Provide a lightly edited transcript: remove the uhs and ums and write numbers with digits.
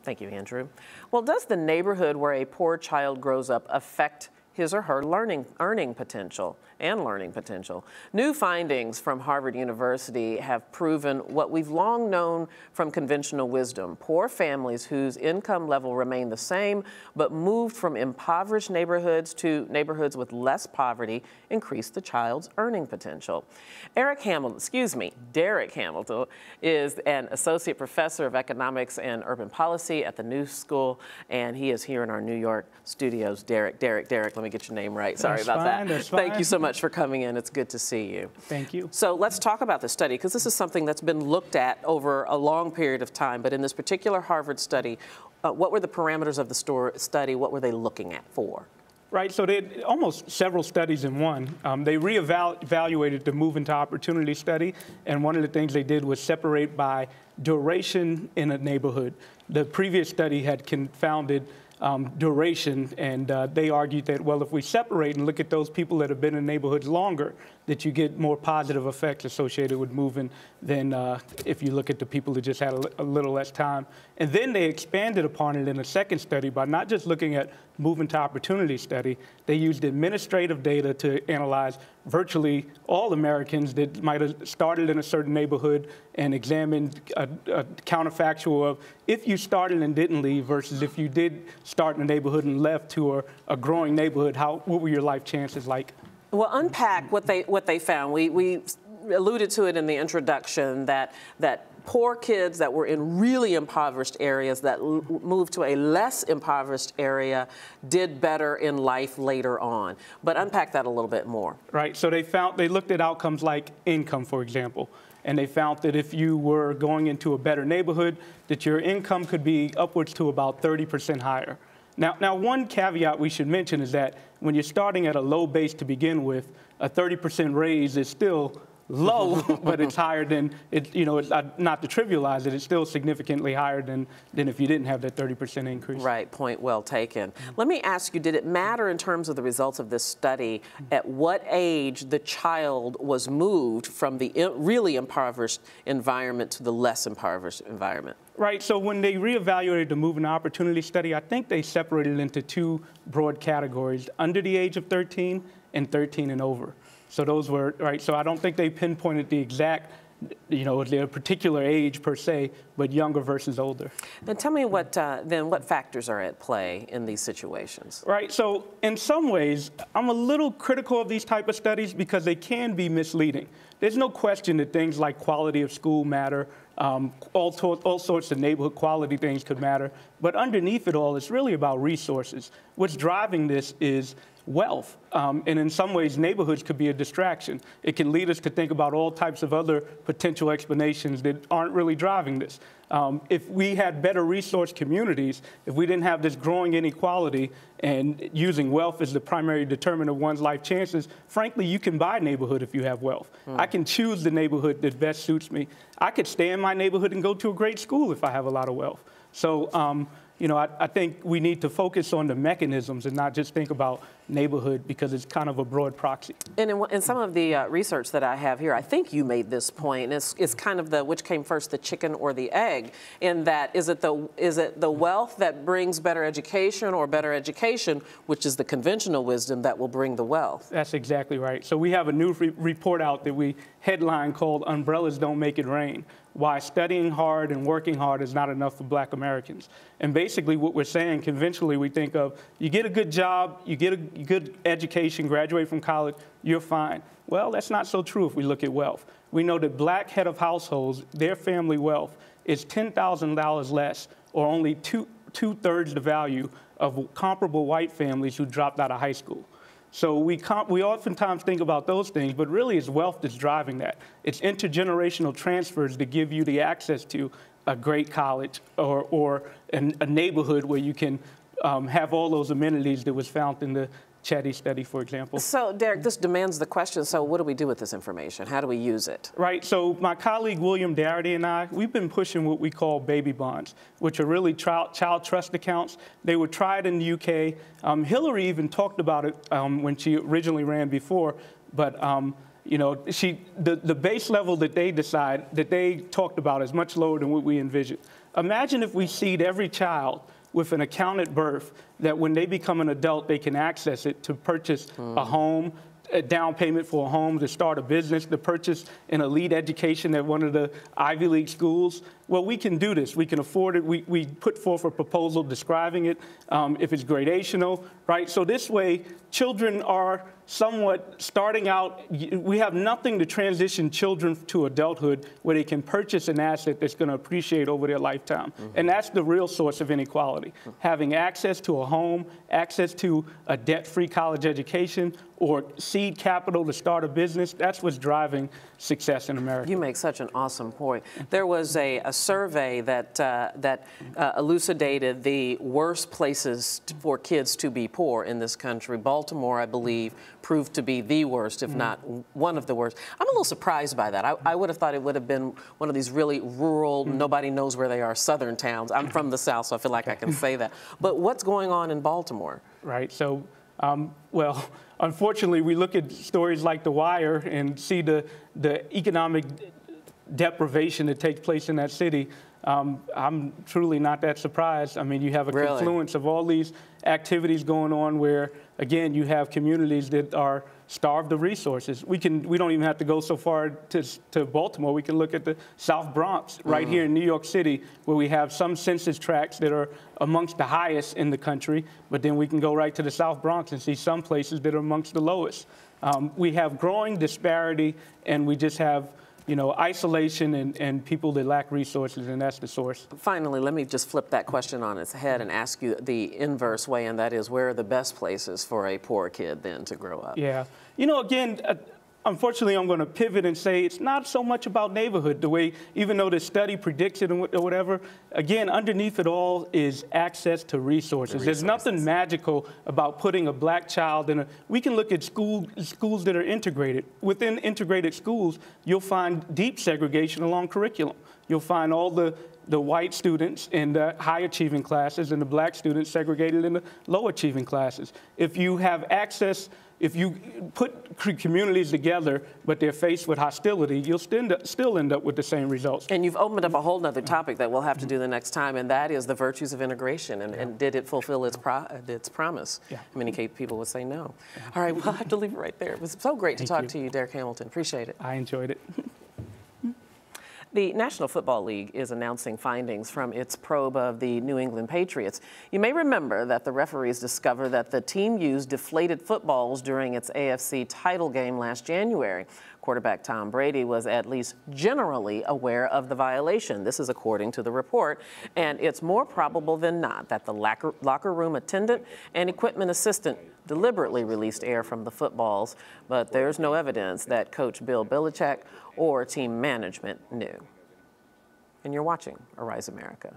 Thank you, Andrew. Well, does the neighborhood where a poor child grows up affect his or her earning potential? New findings from Harvard University have proven what we've long known from conventional wisdom. Poor families whose income level remained the same but moved from impoverished neighborhoods to neighborhoods with less poverty increased the child's earning potential. Darrick Hamilton is an associate professor of economics and urban policy at the New School, and he is here in our New York studios. Darrick, let me get your name right. Sorry about that. Thank you so much for coming in. It's good to see you. Thank you. So let's talk about the study, because this is something that's been looked at over a long period of time. But in this particular Harvard study, what were the parameters of the study? What were they looking at for? Right, so they had almost several studies in one. They reevaluated the Move into Opportunity study, and one of the things they did was separate by duration in a neighborhood. The previous study had confounded duration, and they argued that, well, if we separate and look at those people that have been in neighborhoods longer, that you get more positive effects associated with moving than if you look at the people that just had a little less time. And then they expanded upon it in a second study by not just looking at Moving to Opportunity study. They used administrative data to analyze virtually all Americans that might have started in a certain neighborhood and examined a counterfactual of if you started and didn't leave versus if you did start in a neighborhood and left to a growing neighborhood, what were your life chances like? Well, unpack what they found. We alluded to it in the introduction that poor kids that were in really impoverished areas that moved to a less impoverished area did better in life later on. But unpack that a little bit more. Right. So they looked at outcomes like income, for example. And they found that if you were going into a better neighborhood, that your income could be upwards to about 30% higher. Now, one caveat we should mention is that when you're starting at a low base to begin with, a 30% raise is still low, but it's higher than, it's not to trivialize it, it's still significantly higher than if you didn't have that 30% increase. Right, point well taken. Let me ask you, did it matter in terms of the results of this study at what age the child was moved from the really impoverished environment to the less impoverished environment? Right, so when they reevaluated the Moving Opportunity study, I think they separated it into two broad categories, under the age of 13 and 13 and over. So those were, right, so I don't think they pinpointed the exact, their particular age per se, but younger versus older. And tell me what factors are at play in these situations? Right, so in some ways, I'm a little critical of these type of studies because they can be misleading. There's no question that things like quality of school matter, all sorts of neighborhood quality things could matter, but underneath it all, it's really about resources. What's driving this is wealth, and in some ways, neighborhoods could be a distraction. It can lead us to think about all types of other potential explanations that aren't really driving this. If we had better resource communities, if we didn't have this growing inequality and using wealth as the primary determinant of one's life chances, frankly, you can buy a neighborhood if you have wealth. I can choose the neighborhood that best suits me. I could stay in my neighborhood and go to a great school if I have a lot of wealth. So, I think we need to focus on the mechanisms and not just think about neighborhood because it's kind of a broad proxy. And in some of the research that I have here, I think you made this point. It's kind of the which came first, the chicken or the egg, in that is it the wealth that brings better education or better education, which is the conventional wisdom that will bring the wealth? That's exactly right. So we have a new report out that we headline called Umbrellas Don't Make It Rain, Why Studying Hard and Working Hard is Not Enough for Black Americans. And basically what we're saying, conventionally, we think of, you get a good job, you get a good education, graduate from college, you're fine. Well, that's not so true if we look at wealth. We know that Black head of households, their family wealth is $10,000 less, or only two-thirds the value of comparable white families who dropped out of high school. So we oftentimes think about those things, but really it's wealth that's driving that. It's intergenerational transfers that give you the access to a great college or a neighborhood where you can have all those amenities that was found in the Chetty study, for example. So, Darrick, this demands the question, so what do we do with this information? How do we use it? Right, so my colleague William Darrick and I, we've been pushing what we call baby bonds, which are really child trust accounts. They were tried in the UK. Hillary even talked about it when she originally ran before, but the base level that they talked about is much lower than what we envisioned. Imagine if we seed every child with an account at birth that when they become an adult, they can access it to purchase a home, a down payment for a home, to start a business, to purchase an elite education at one of the Ivy League schools. Well, we can do this. We can afford it. We put forth a proposal describing it, if it's gradational, right? So this way, children are somewhat starting out. We have nothing to transition children to adulthood where they can purchase an asset that's going to appreciate over their lifetime. And that's the real source of inequality. Having access to a home, access to a debt-free college education, or seed capital to start a business, that's what's driving success in America. You make such an awesome point. There was a survey that elucidated the worst places for kids to be poor in this country. Baltimore, I believe, proved to be the worst, if not one of the worst. I'm a little surprised by that. I would have thought it would have been one of these really rural, nobody knows where they are, southern towns. I'm from the South, so I feel like I can say that. But what's going on in Baltimore? Right. So, well, unfortunately, we look at stories like The Wire and see the economic deprivation that takes place in that city. I'm truly not that surprised. I mean, you have a confluence of all these activities going on where, again, you have communities that are starved of resources. We don't even have to go so far to Baltimore. We can look at the South Bronx right here in New York City, where we have some census tracts that are amongst the highest in the country, but then we can go right to the South Bronx and see some places that are amongst the lowest. We have growing disparity, and we just have isolation and people that lack resources, and that's the source. Finally, let me just flip that question on its head and ask you the inverse way, and that is, where are the best places for a poor kid then to grow up? Yeah. Again, unfortunately, I'm going to pivot and say it's not so much about neighborhood, the way, even though the study predicts it or whatever, again, underneath it all is access to resources. There's nothing magical about putting a black child in we can look at schools that are integrated. Within integrated schools, you'll find deep segregation along curriculum. You'll find all the white students in the high-achieving classes and the black students segregated in the low-achieving classes. If you have access, if you put communities together, but they're faced with hostility, you'll still end up with the same results. And you've opened up a whole other topic that we'll have to do the next time, and that is the virtues of integration. And did it fulfill its promise? Yeah. Many people would say no. All right, we'll have to leave it right there. It was so great to talk to you, Darrick Hamilton. Appreciate it. I enjoyed it. The National Football League is announcing findings from its probe of the New England Patriots. You may remember that the referees discovered that the team used deflated footballs during its AFC title game last January. Quarterback Tom Brady was at least generally aware of the violation. This is according to the report, and it's more probable than not that the locker room attendant and equipment assistant deliberately released air from the footballs, but there's no evidence that Coach Bill Belichick or team management knew. And you're watching Arise America.